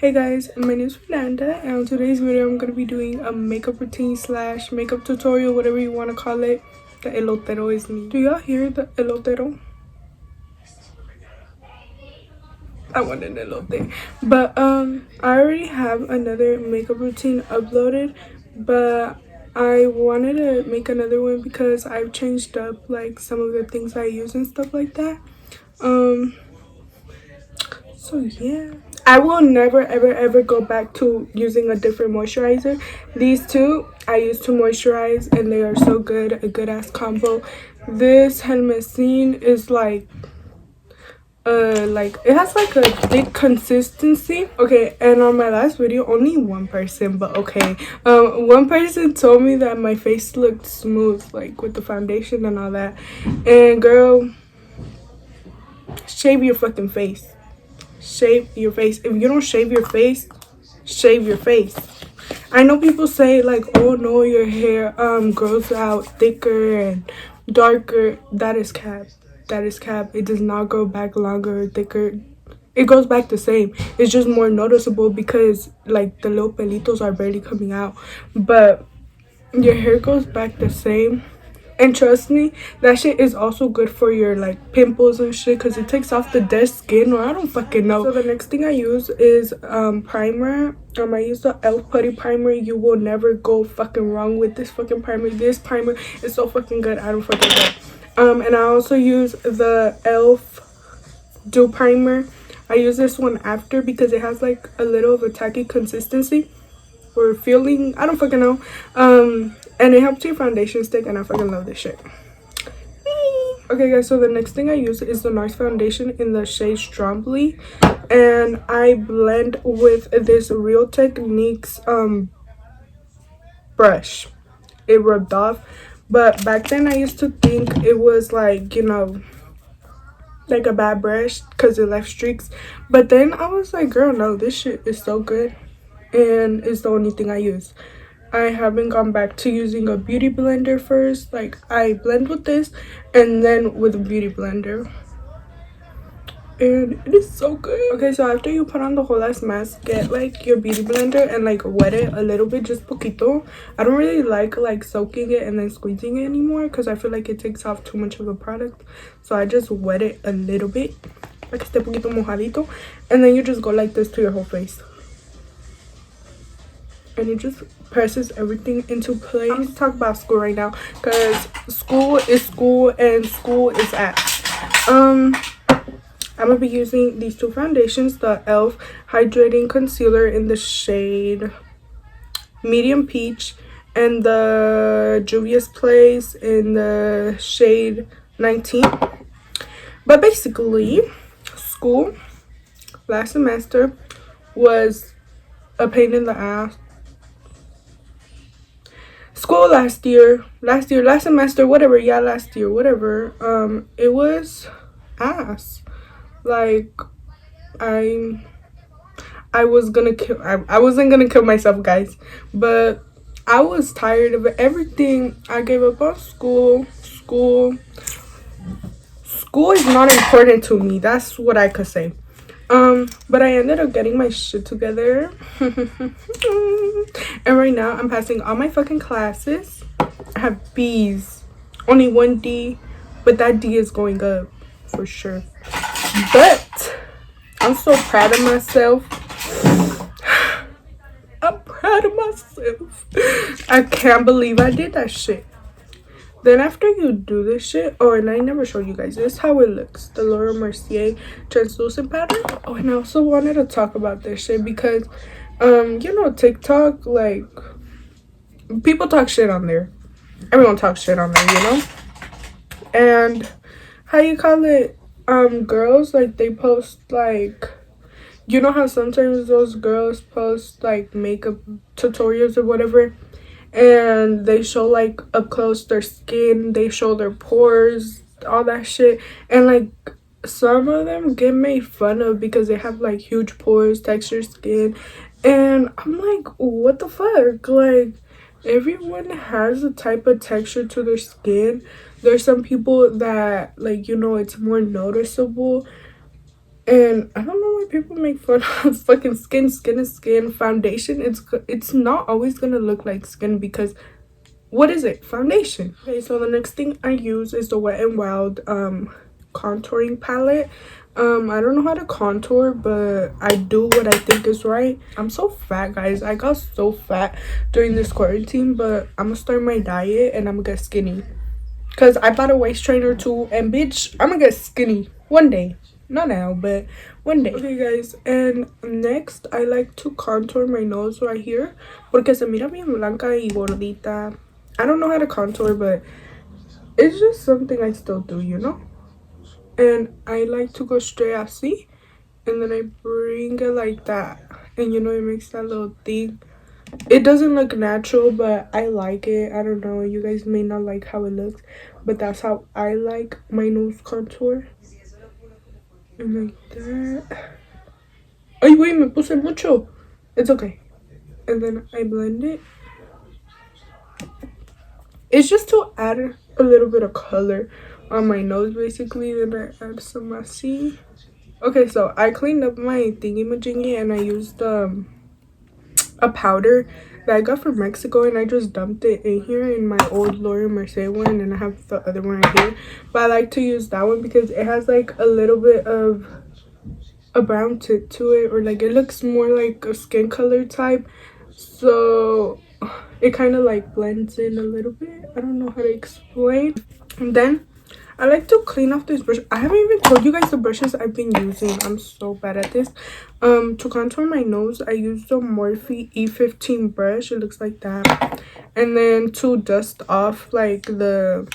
Hey guys, my name is Fernanda, and on today's video I'm going to be doing a makeup routine slash makeup tutorial, whatever you want to call it. The elotero is me. Do y'all hear the elotero? I want an elote. But I already have another makeup routine uploaded, but I wanted to make another one because I've changed up like some of the things I use and stuff like that. So yeah, I will never ever go back to using a different moisturizer. These two I use to moisturize and they are so good, a good ass combo. This Helmesin is like it has like a thick consistency. Okay, and on my last video only one person, but okay, one person told me that my face looked smooth like with the foundation and all that. And girl, shave your fucking face. Shave your face. If you don't shave your face, shave your face. I know people say like, oh no, your hair grows out thicker and darker. That is cap. That is cap. It does not grow back longer or thicker. It goes back the same. It's just more noticeable because like the little pelitos are barely coming out, but your hair goes back the same. And trust me, that shit is also good for your like pimples and shit because it takes off the dead skin, or I don't fucking know. So the next thing I use is primer. I use the elf putty primer. You will never go fucking wrong with this fucking primer. This primer is so fucking good. I don't fucking know. And I also use the elf dew primer. I use this one after because it has like a little of a tacky consistency or feeling, I don't fucking know. And it helps your foundation stick, and I fucking love this shit. Okay guys, so the next thing I use is the NARS foundation in the shade Strombly, and I blend with this Real Techniques brush. It rubbed off, but back then I used to think it was like, you know, like a bad brush because it left streaks, but then I was like, girl, no, this shit is so good, and it's the only thing I use. I haven't gone back to using a beauty blender first. Like, I blend with this and then with a beauty blender, and it is so good. Okay, so after you put on the whole ass mask, get like your beauty blender and like wet it a little bit, just poquito. I don't really like soaking it and then squeezing it anymore because I feel like it takes off too much of the product, so I just wet it a little bit, like este poquito mojadito, and then you just go like this to your whole face. And it just presses everything into place. I'm gonna talk about school right now because school is school and school is ass. I'm gonna be using these two foundations, the elf hydrating concealer in the shade medium peach and the Juvia's Place in the shade 19. But basically, school last semester was a pain in the ass. School last semester, whatever, yeah, last year, whatever, it was ass. Like, I was gonna kill, I wasn't gonna kill myself, guys, but I was tired of it. Everything. I gave up on school. School is not important to me, that's what I could say. But I ended up getting my shit together. And right now I'm passing all my fucking classes. I have B's, only one D, but that D is going up for sure. But I'm so proud of myself. I'm proud of myself. I can't believe I did that shit. Then after you do this shit, oh, and I never showed you guys, this is how it looks, the Laura Mercier translucent powder. Oh, and I also wanted to talk about this shit because you know, TikTok, like, people talk shit on there. Everyone talks shit on there, you know. And how you call it, girls, like, they post like, you know how sometimes those girls post like makeup tutorials or whatever, and they show like up close their skin, they show their pores, all that shit, and like some of them get made fun of because they have like huge pores, textured skin, and I'm like, what the fuck? Like, everyone has a type of texture to their skin. There's some people that, like, you know, it's more noticeable, And I don't know why people make fun of fucking skin. Skin is skin. Foundation, it's not always gonna look like skin because what is it? Foundation. Okay, so the next thing I use is the Wet n Wild contouring palette. I don't know how to contour, but I do what I think is right. I'm so fat, guys. I got so fat during this quarantine, but I'm gonna start my diet and I'm gonna get skinny. Cause I bought a waist trainer too, and bitch, I'm gonna get skinny one day. Not now, but one day. Okay, guys, and next I like to contour my nose right here, porque se mira bien blanca y gordita. I don't know how to contour, but it's just something I still do, you know. And I like to go straight así, and then I bring it like that, and you know it makes that little thing. It doesn't look natural, but I like it. I don't know, you guys may not like how it looks, but that's how I like my nose contour. And like that. Ay, wait, me puse mucho. It's okay. And then I blend it. It's just to add a little bit of color on my nose, basically. Then I add some massi. Okay, so I cleaned up my thingy-majingy and I used a powder that I got from Mexico, and I just dumped it in here in my old Laura Mercier one, and I have the other one right here. But I like to use that one because it has like a little bit of a brown tint to it, or like it looks more like a skin color type, so it kind of like blends in a little bit. I don't know how to explain. And then I like to clean off this brush. I haven't even told you guys the brushes I've been using. I'm so bad at this. To contour my nose, I use the Morphe E15 brush. It looks like that. And then to dust off like the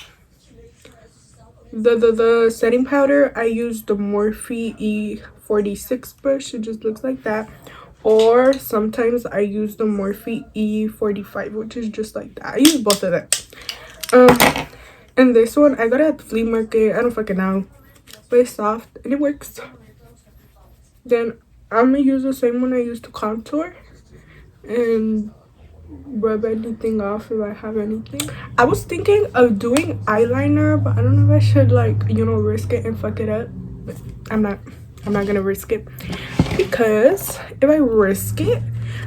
setting powder, I use the Morphe E46 brush. It just looks like that. Or sometimes I use the Morphe E45, which is just like that. I use both of them. And this one I got it at the flea market. I don't fucking know, but it's soft and it works. Then I'm gonna use the same one I used to contour and rub anything off if I have anything. I was thinking of doing eyeliner, but I don't know if I should, like, you know, risk it and fuck it up. But I'm not gonna risk it, because if I risk it,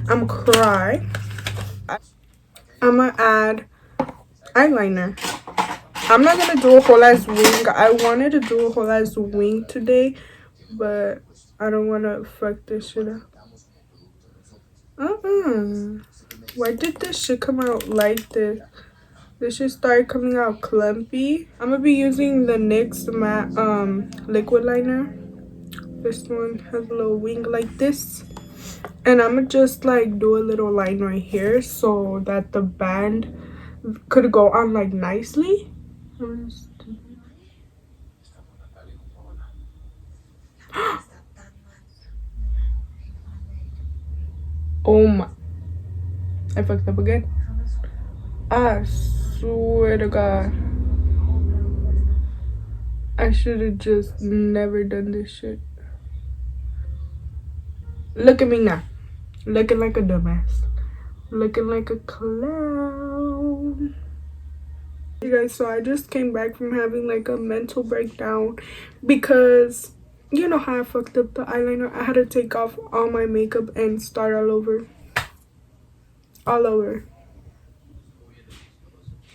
I'm gonna cry. I'm gonna add eyeliner. I'm not gonna do a whole ass wing. I wanted to do a whole ass wing today, but I don't want to fuck this shit up. Why did this shit come out like this? This shit started coming out clumpy. I'm gonna be using the NYX matte liquid liner. This one has a little wing like this, and I'm gonna just like do a little line right here so that the band could go on like nicely. Oh my, I fucked up again. I swear to God, I should have just never done this shit. Look at me now, looking like a dumbass, looking like a clown. You guys, so I just came back from having like a mental breakdown because you know how I fucked up the eyeliner. I had to take off all my makeup and start all over.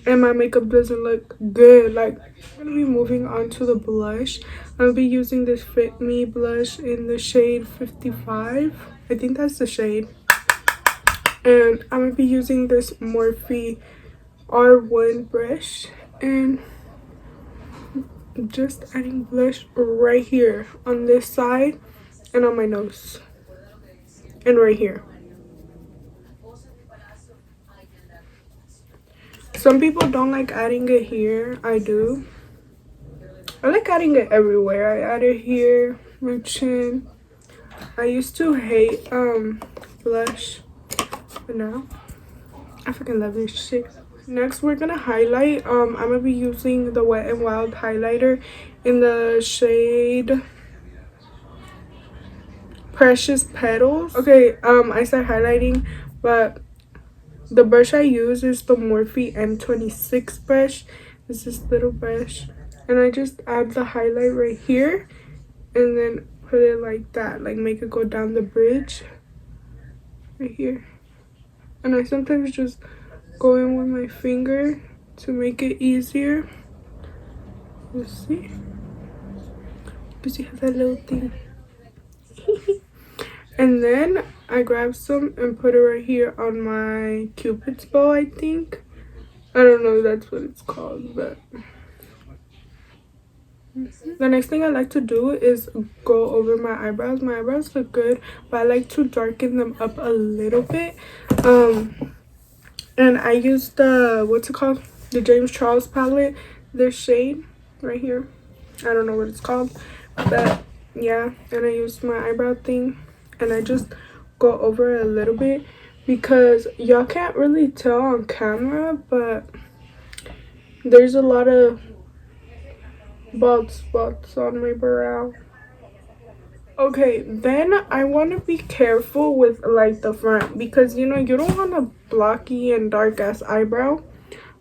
And my makeup doesn't look good. Like, I'm gonna be moving on to the blush. I'll be using this Fit Me blush in the shade 55. I think that's the shade. And I'm gonna be using this Morphe R1 brush and just adding blush right here on this side and on my nose and right here. Some people don't like adding it here. I do. I like adding it everywhere. I add it here, my chin. I used to hate blush, but now I fucking love this shit. Next, we're gonna highlight. I'm gonna be using the Wet n Wild highlighter in the shade Precious Petals. Okay, I started highlighting, but the brush I use is the Morphe M26 brush. It's this little brush, and I just add the highlight right here, and then put it like that, like make it go down the bridge right here. And I sometimes just go in with my finger to make it easier. You see? Because you have that little thing. And then I grab some and put it right here on my Cupid's bow, I think. I don't know if that's what it's called, but the next thing I like to do is go over my eyebrows. My eyebrows look good, but I like to darken them up a little bit. And I use the, what's it called? The James Charles palette. This shade right here. I don't know what it's called, but yeah. And I use my eyebrow thing, and I just go over it a little bit because y'all can't really tell on camera, but there's a lot of bald spots on my brow. Okay, then I want to be careful with like the front, because you know you don't want a blocky and dark ass eyebrow.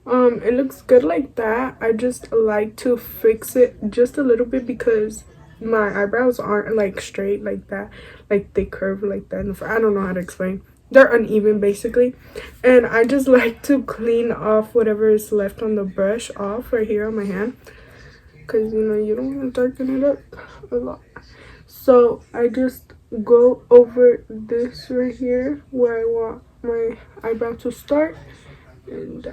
It looks good like that. I just like to fix it just a little bit because my eyebrows aren't like straight like that, like they curve like that in the front. I don't know how to explain. They're uneven basically, and I just like to clean off whatever is left on the brush off right here on my hand, because you know you don't want to darken it up a lot. So I just go over this right here where I want my eyebrow to start, and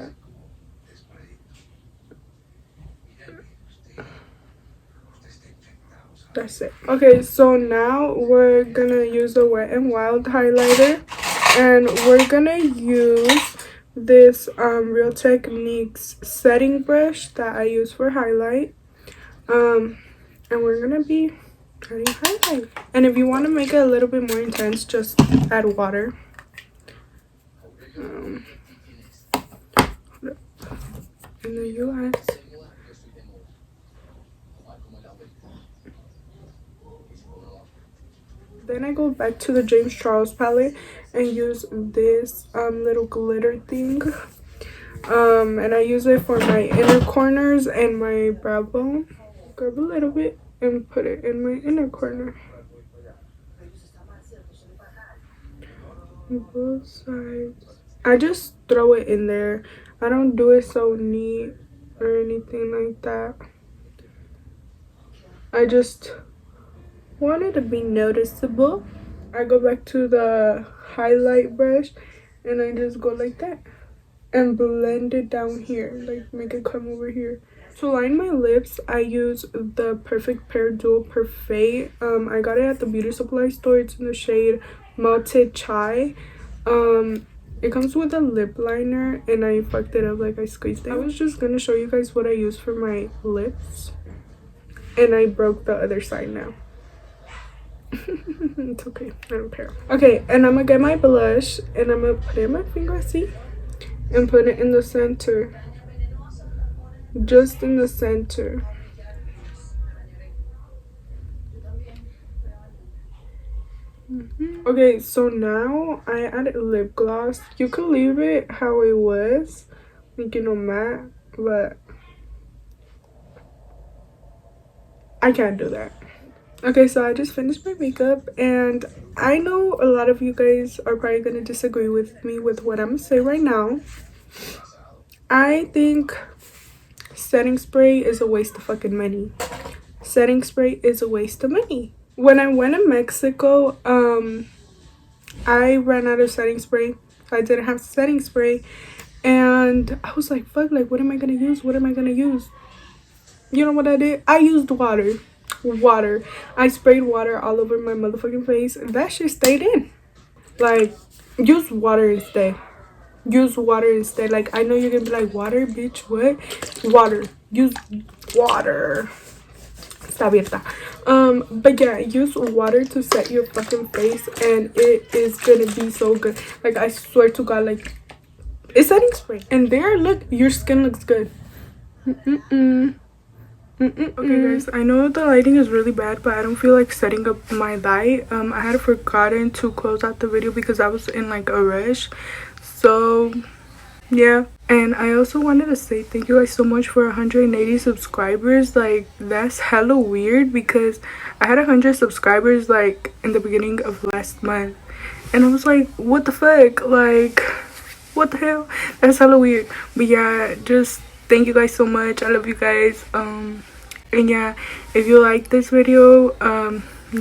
that's it. Okay, so now we're gonna use a Wet n Wild highlighter, and we're gonna use this Real Techniques setting brush that I use for highlight. And we're gonna be adding highlight. And if you want to make it a little bit more intense, just add water. In the US. Then I go back to the James Charles palette and use this little glitter thing. And I use it for my inner corners and my brow bone. Grab a little bit and put it in my inner corner. Both sides. I just throw it in there. I don't do it so neat or anything like that. I just want it to be noticeable. I go back to the highlight brush and I just go like that and blend it down here, like make it come over here. To line my lips, I use the Perfect Pear Duo Parfait. I got it at the beauty supply store. It's in the shade Malted Chai. It comes with a lip liner and I fucked it up, like I squeezed it. I was just gonna show you guys what I use for my lips, and I broke the other side now. It's okay, I don't care. Okay, and I'm gonna get my blush and I'm gonna put it in my finger, see, and put it in the center, just in the center. Okay, so now I added lip gloss. You could leave it how it was, like, you know, matte, but I can't do that. Okay, so I just finished my makeup, and I know a lot of you guys are probably gonna disagree with me with what I'm gonna say right now. I think setting spray is a waste of fucking money. Setting spray is a waste of money. When I went to Mexico, I ran out of setting spray. I didn't have setting spray, and I was like, fuck, like, what am I gonna use? What am I gonna use? You know what I did? I used water. I sprayed water all over my motherfucking face, and that shit stayed in. Like, use water instead. Use water instead. Like, I know you're gonna be like, water, bitch, what? Water. Use water. Está abierta. But yeah, use water to set your fucking face, and it is gonna be so good. Like, I swear to God, like, it's setting spray. And there, look, your skin looks good. Okay guys, I know the lighting is really bad, but I don't feel like setting up my light. I had forgotten to close out the video because I was in like a rush. So yeah. And I also wanted to say thank you guys so much for 180 subscribers. Like, that's hella weird because I had 100 subscribers like in the beginning of last month, and I was like, what the fuck, like, what the hell, that's hella weird. But yeah, just thank you guys so much. I love you guys. And yeah, if you like this video,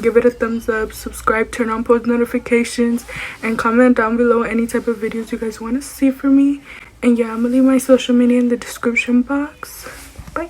give it a thumbs up, subscribe, turn on post notifications, and comment down below any type of videos you guys want to see from me. And yeah, I'm gonna leave my social media in the description box. Bye.